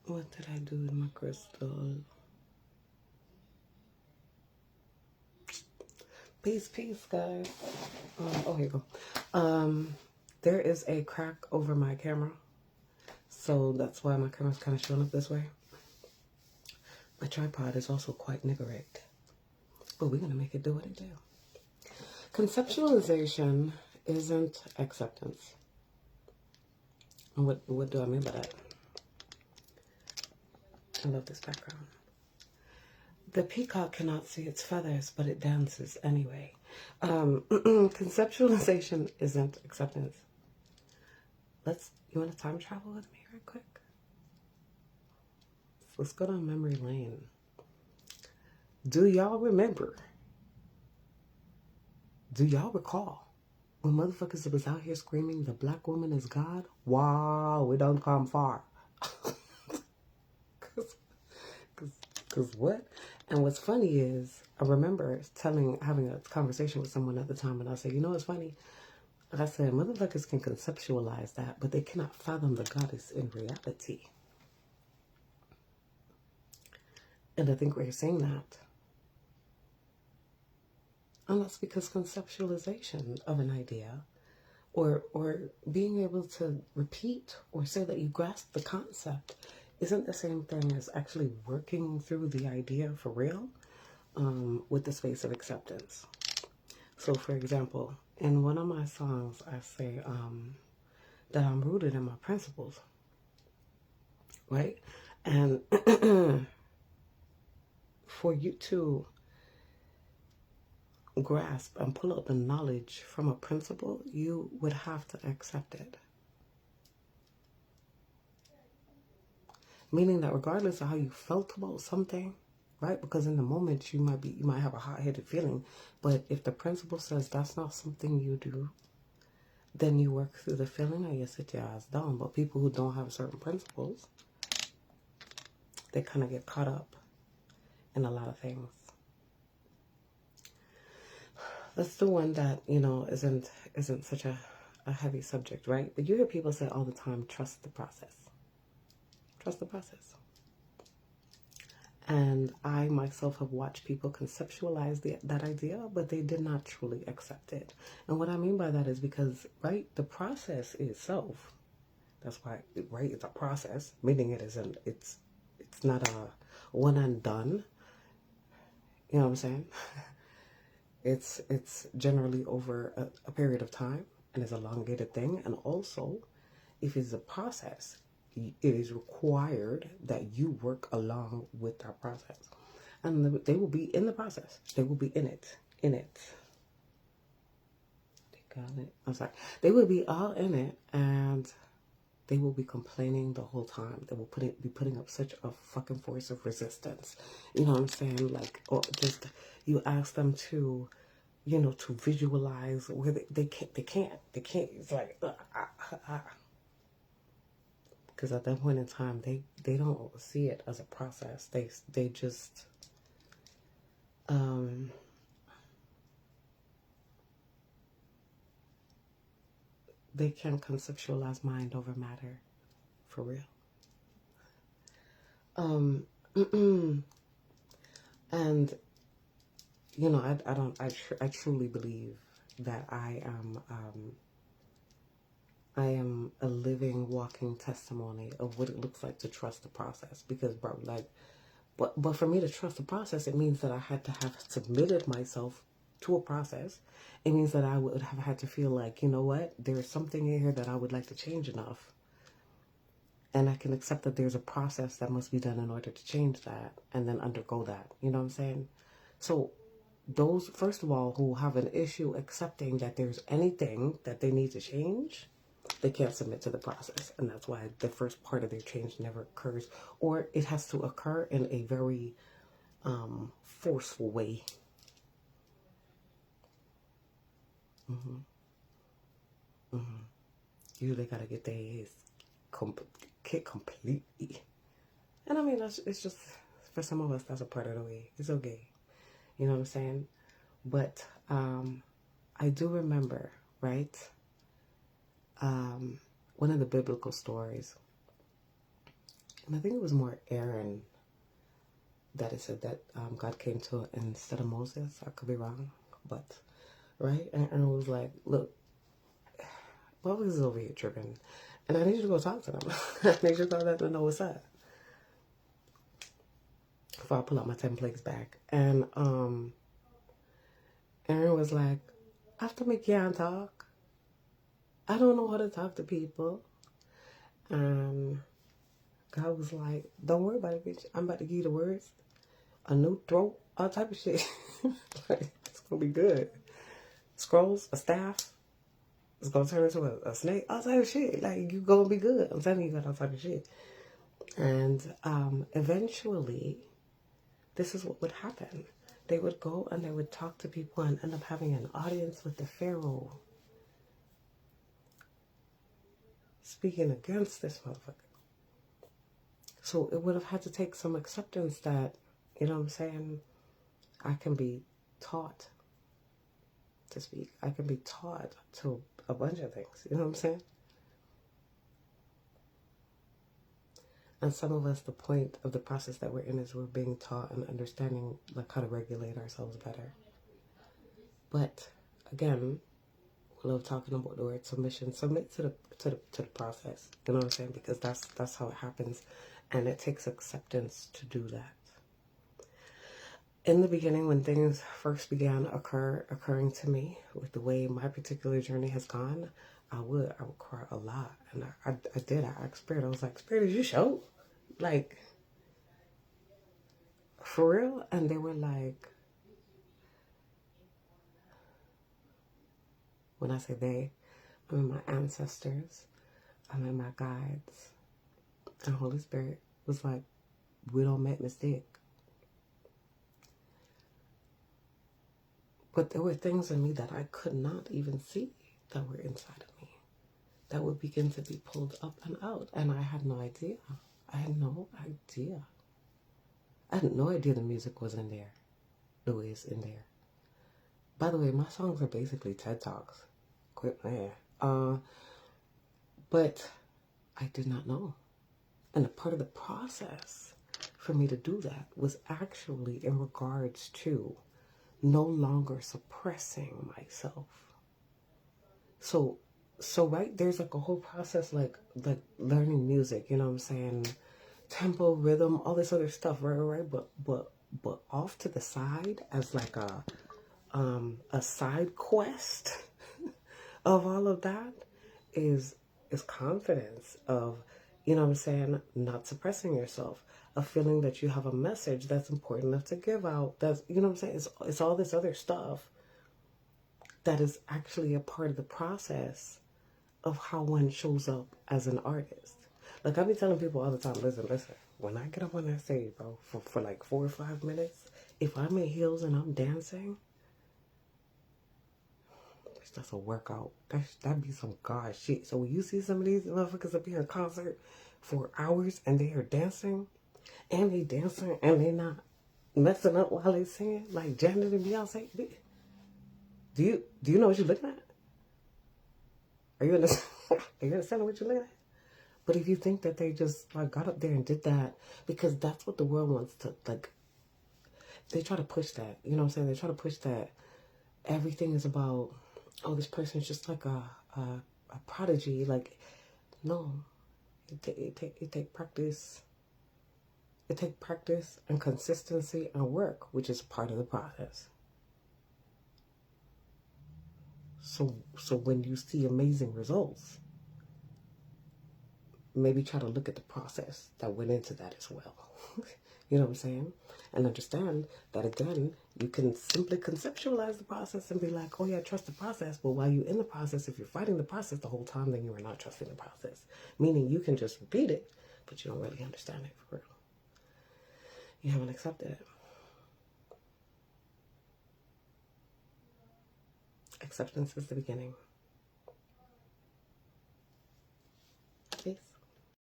What did I do with my crystal? Peace, guys. Oh, here you go. There is a crack over my camera, so that's why my camera's kind of showing up this way. My tripod is also quite niggerick, but we're gonna make it do what it do. Conceptualization isn't acceptance. What do I mean by that? I love this background. The peacock cannot see its feathers, but it dances anyway. Conceptualization isn't acceptance. You want to time travel with me real quick? Let's go down memory lane. Do y'all remember? Do y'all recall when motherfuckers was out here screaming, the black woman is God? Wow, we don't come far. Cause what? And what's funny is, I remember having a conversation with someone at the time, and I said, you know what's funny? I said, motherfuckers can conceptualize that, but they cannot fathom the goddess in reality. And I think we're saying that. And that's because conceptualization of an idea, or being able to repeat or say that you grasp the concept, isn't the same thing as actually working through the idea for real, with the space of acceptance. So, for example, in one of my songs, I say that I'm rooted in my principles, right? And for you to grasp and pull out the knowledge from a principle, you would have to accept it. Meaning that regardless of how you felt about something, right? Because in the moment you might have a hot-headed feeling, but if the principle says that's not something you do, then you work through the feeling and you sit your ass down. But people who don't have certain principles, they kind of get caught up in a lot of things. That's the one that, isn't such a heavy subject, right? But you hear people say all the time, trust the process. Trust the process. And I myself have watched people conceptualize that idea, but they did not truly accept it. And what I mean by that is because, right, the process itself, that's why, right, it's a process, meaning it's not a one and done. You know what I'm saying? It's generally over a period of time, and it's a elongated thing. And also, if it's a process, it is required that you work along with that process. And they will be in the process. They will be in it. They got it. I'm sorry. They will be all in it, and they will be complaining the whole time. They will be putting up such a fucking force of resistance. You know what I'm saying? Like, or just, you ask them to, to visualize where they can't. It's like, because at that point in time, they don't see it as a process. They just, they can't conceptualize mind over matter, for real. And I truly believe that I am a living, walking testimony of what it looks like to trust the process. Because, bro, like, but for me to trust the process, it means that I had to have submitted myself to a process. It means that I would have had to feel like, you know what, there's something in here that I would like to change enough. And I can accept that there's a process that must be done in order to change that and then undergo that. You know what I'm saying? So those, first of all, who have an issue accepting that there's anything that they need to change, they can't submit to the process. And that's why the first part of their change never occurs. Or it has to occur in a very forceful way. Usually got to get their ass kicked completely. And I mean, it's just, for some of us, that's a part of the way. It's okay. You know what I'm saying? But I do remember, right, one of the biblical stories And I think it was more Aaron that it said that God came to instead of Moses. I could be wrong, but right. And Aaron was like, "Look, Moses is over here tripping, and I need you to go talk to them. I need you to let them know what's up." Before I pull out my 10 plagues back, and Aaron was like, "After me can't talk. I don't know how to talk to people." And God was like, "Don't worry about it, bitch. I'm about to give you the words, a new throat, all type of shit. Like, it's gonna be good. Scrolls, a staff. It's gonna turn into a snake, all type of shit. Like, you gonna be good. I'm telling you, got all type of shit." And eventually, this is what would happen. They would go and they would talk to people and end up having an audience with the Pharaoh, speaking against this motherfucker. So it would have had to take some acceptance that, you know what I'm saying, I can be taught to speak. I can be taught to a bunch of things. You know what I'm saying? And some of us, the point of the process that we're in is we're being taught and understanding like how to regulate ourselves better. But again, we love talking about the word submission. Submit to the process. You know what I'm saying? Because that's how it happens, and it takes acceptance to do that. In the beginning, when things first began occurring to me with the way my particular journey has gone, I would cry a lot, and I did. I asked Spirit. I was like, "Spirit, is you show? Like, for real?" And they were like, when I say they, I mean my ancestors, I mean my guides, and Holy Spirit was like, "We don't make mistake." But there were things in me that I could not even see that were inside of me that would begin to be pulled up and out. And I had no idea. I had no idea. I had no idea the music was in there the way it's in there. By the way, my songs are basically TED Talks. Quit playing. But I did not know. And a part of the process for me to do that was actually in regards to no longer suppressing myself. So right, there's like a whole process like learning music, you know what I'm saying? Tempo, rhythm, all this other stuff, right? But off to the side as like a side quest of all of that is confidence of, you know what I'm saying, not suppressing yourself, a feeling that you have a message that's important enough to give out. That's, you know what I'm saying, it's all this other stuff that is actually a part of the process of how one shows up as an artist. Like I be telling people all the time, listen, when I get up on that stage, bro, for like 4 or 5 minutes, if I'm in heels and I'm dancing, that's a workout. That'd be some God shit. So when you see some of these motherfuckers up here in concert for hours and they are dancing and they not messing up while they sing, like Janet and Beyonce, do you know what you're looking at? Are you understanding what you're looking at? But if you think that they just like got up there and did that because that's what the world wants to, like, they try to push that. You know what I'm saying? They try to push that everything is about, oh, this person's just like a prodigy. Like, no, it take practice. It take practice and consistency and work, which is part of the process. So when you see amazing results, maybe try to look at the process that went into that as well. You know what I'm saying? And understand that, again, you can simply conceptualize the process and be like, oh yeah, trust the process. But while you're in the process, if you're fighting the process the whole time, then you are not trusting the process. Meaning you can just repeat it, but you don't really understand it for real. You haven't accepted it. Acceptance is the beginning.